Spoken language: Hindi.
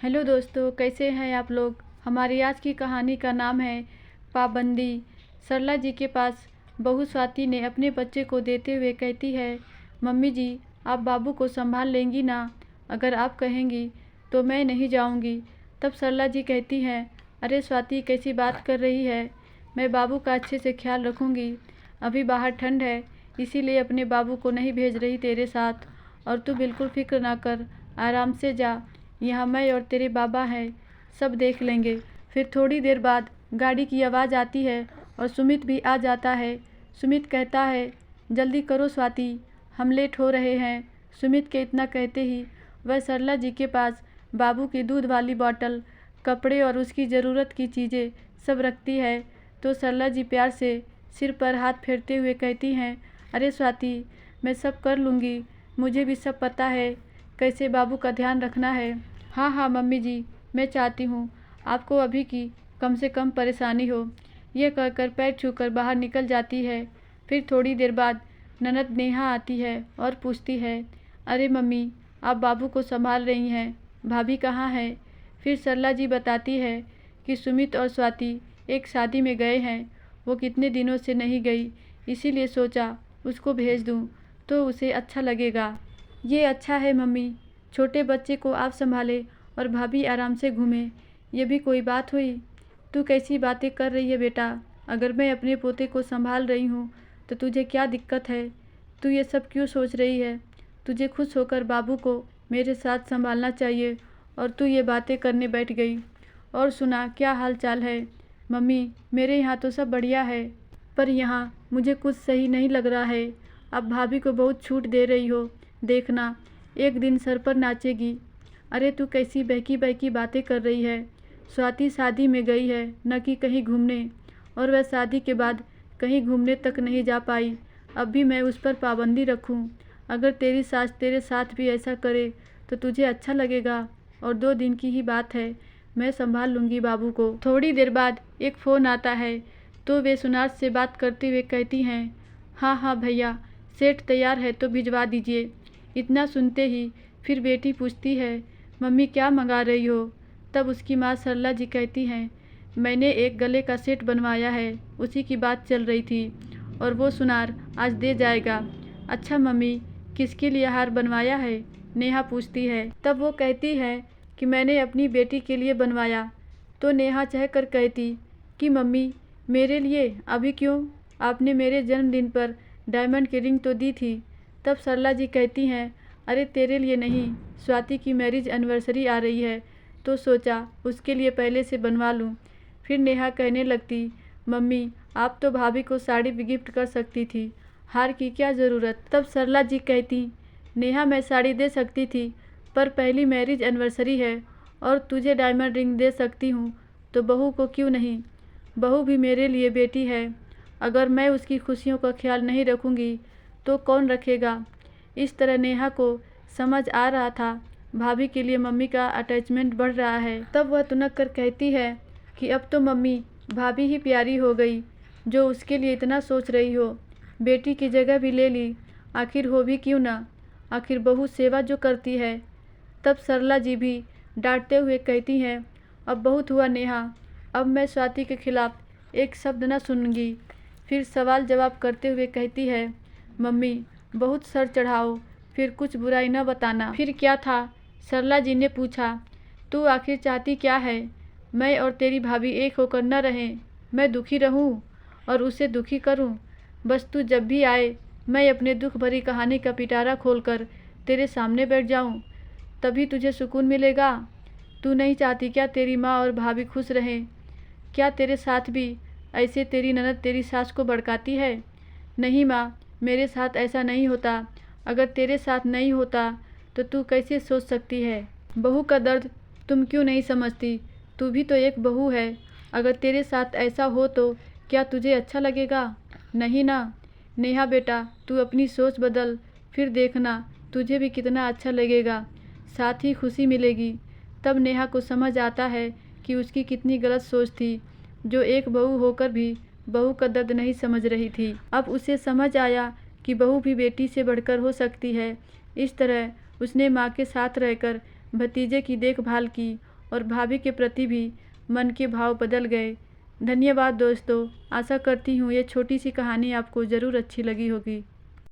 हेलो दोस्तों, कैसे हैं आप लोग। हमारी आज की कहानी का नाम है पाबंदी। सरला जी के पास बहू स्वाति ने अपने बच्चे को देते हुए कहती है, मम्मी जी आप बाबू को संभाल लेंगी ना। अगर आप कहेंगी तो मैं नहीं जाऊंगी। तब सरला जी कहती हैं, अरे स्वाति कैसी बात कर रही है, मैं बाबू का अच्छे से ख्याल रखूंगी। अभी बाहर ठंड है इसीलिए अपने बाबू को नहीं भेज रही तेरे साथ। और तू बिल्कुल फिक्र ना कर, आराम से जा, यहाँ मैं और तेरे बाबा हैं, सब देख लेंगे। फिर थोड़ी देर बाद गाड़ी की आवाज़ आती है और सुमित भी आ जाता है। सुमित कहता है, जल्दी करो स्वाति, हम लेट हो रहे हैं। सुमित के इतना कहते ही वह सरला जी के पास बाबू की दूध वाली बॉटल, कपड़े और उसकी ज़रूरत की चीज़ें सब रखती है। तो सरला जी प्यार से सिर पर हाथ फेरते हुए कहती हैं, अरे स्वाति मैं सब कर लूँगी, मुझे भी सब पता है कैसे बाबू का ध्यान रखना है। हाँ हाँ मम्मी जी, मैं चाहती हूँ आपको अभी की कम से कम परेशानी हो। यह कहकर पैर छूकर बाहर निकल जाती है। फिर थोड़ी देर बाद ननद नेहा आती है और पूछती है, अरे मम्मी आप बाबू को संभाल रही हैं, भाभी कहाँ है। फिर सरला जी बताती है कि सुमित और स्वाति एक शादी में गए हैं, वो कितने दिनों से नहीं गई, इसीलिए सोचा उसको भेज दूँ तो उसे अच्छा लगेगा। ये अच्छा है मम्मी, छोटे बच्चे को आप संभाले और भाभी आराम से घूमे, ये भी कोई बात हुई। तू कैसी बातें कर रही है बेटा, अगर मैं अपने पोते को संभाल रही हूँ तो तुझे क्या दिक्कत है। तू ये सब क्यों सोच रही है, तुझे खुश होकर बाबू को मेरे साथ संभालना चाहिए और तू ये बातें करने बैठ गई। और सुना क्या हाल चाल है। मम्मी मेरे यहाँ तो सब बढ़िया है, पर यहाँ मुझे कुछ सही नहीं लग रहा है। अब भाभी को बहुत छूट दे रही हो, देखना एक दिन सर पर नाचेगी। अरे तू कैसी बहकी बहकी बातें कर रही है। स्वाति शादी में गई है न कि कहीं घूमने, और वह शादी के बाद कहीं घूमने तक नहीं जा पाई। अब भी मैं उस पर पाबंदी रखूं। अगर तेरी सास तेरे साथ भी ऐसा करे तो तुझे अच्छा लगेगा। और 2 दिन की ही बात है, मैं संभाल लूँगी बाबू को। थोड़ी देर बाद एक फ़ोन आता है तो वे सुनार से बात करते हुए कहती हैं, हाँ हाँ भैया सेठ तैयार है तो भिजवा दीजिए। इतना सुनते ही फिर बेटी पूछती है, मम्मी क्या मंगा रही हो। तब उसकी माँ सरला जी कहती हैं, मैंने एक गले का सेट बनवाया है, उसी की बात चल रही थी और वो सुनार आज दे जाएगा। अच्छा मम्मी किसके लिए हार बनवाया है, नेहा पूछती है। तब वो कहती है कि मैंने अपनी बेटी के लिए बनवाया। तो नेहा चहकर कहती कि मम्मी मेरे लिए अभी क्यों, आपने मेरे जन्मदिन पर डायमंड की रिंग तो दी थी। तब सरला जी कहती हैं, अरे तेरे लिए नहीं, स्वाति की मैरिज एनिवर्सरी आ रही है तो सोचा उसके लिए पहले से बनवा लूँ। फिर नेहा कहने लगती, मम्मी आप तो भाभी को साड़ी भी गिफ्ट कर सकती थी, हार की क्या ज़रूरत। तब सरला जी कहती, नेहा मैं साड़ी दे सकती थी पर पहली मैरिज एनिवर्सरी है और तुझे डायमंड रिंग दे सकती हूँ तो बहू को क्यों नहीं। बहू भी मेरे लिए बेटी है, अगर मैं उसकी खुशियों का ख्याल नहीं रखूँगी तो कौन रखेगा। इस तरह नेहा को समझ आ रहा था भाभी के लिए मम्मी का अटैचमेंट बढ़ रहा है। तब वह तुनक कर कहती है कि अब तो मम्मी भाभी ही प्यारी हो गई, जो उसके लिए इतना सोच रही हो। बेटी की जगह भी ले ली, आखिर हो भी क्यों ना, आखिर बहू सेवा जो करती है। तब सरला जी भी डांटते हुए कहती हैं, अब बहुत हुआ नेहा, अब मैं स्वाति के खिलाफ एक शब्द न सुनूंगी। फिर सवाल जवाब करते हुए कहती है, मम्मी बहुत सर चढ़ाओ, फिर कुछ बुराई न बताना। फिर क्या था, सरला जी ने पूछा, तू आखिर चाहती क्या है, मैं और तेरी भाभी एक होकर न रहें, मैं दुखी रहूं और उसे दुखी करूं। बस तू जब भी आए मैं अपने दुख भरी कहानी का पिटारा खोलकर तेरे सामने बैठ जाऊं, तभी तुझे सुकून मिलेगा। तू नहीं चाहती क्या तेरी माँ और भाभी खुश रहें। क्या तेरे साथ भी ऐसे तेरी ननद तेरी सास को भड़काती है। नहीं माँ, मेरे साथ ऐसा नहीं होता, अगर तेरे साथ नहीं होता तो तू कैसे सोच सकती है। बहू का दर्द तुम क्यों नहीं समझती, तू भी तो एक बहू है। अगर तेरे साथ ऐसा हो तो क्या तुझे अच्छा लगेगा, नहीं ना। नेहा बेटा तू अपनी सोच बदल, फिर देखना तुझे भी कितना अच्छा लगेगा, साथ ही खुशी मिलेगी। तब नेहा को समझ आता है कि उसकी कितनी गलत सोच थी, जो एक बहू होकर भी बहू का दर्द नहीं समझ रही थी। अब उसे समझ आया कि बहू भी बेटी से बढ़कर हो सकती है। इस तरह उसने माँ के साथ रहकर भतीजे की देखभाल की और भाभी के प्रति भी मन के भाव बदल गए। धन्यवाद दोस्तों। आशा करती हूँ ये छोटी सी कहानी आपको ज़रूर अच्छी लगी होगी।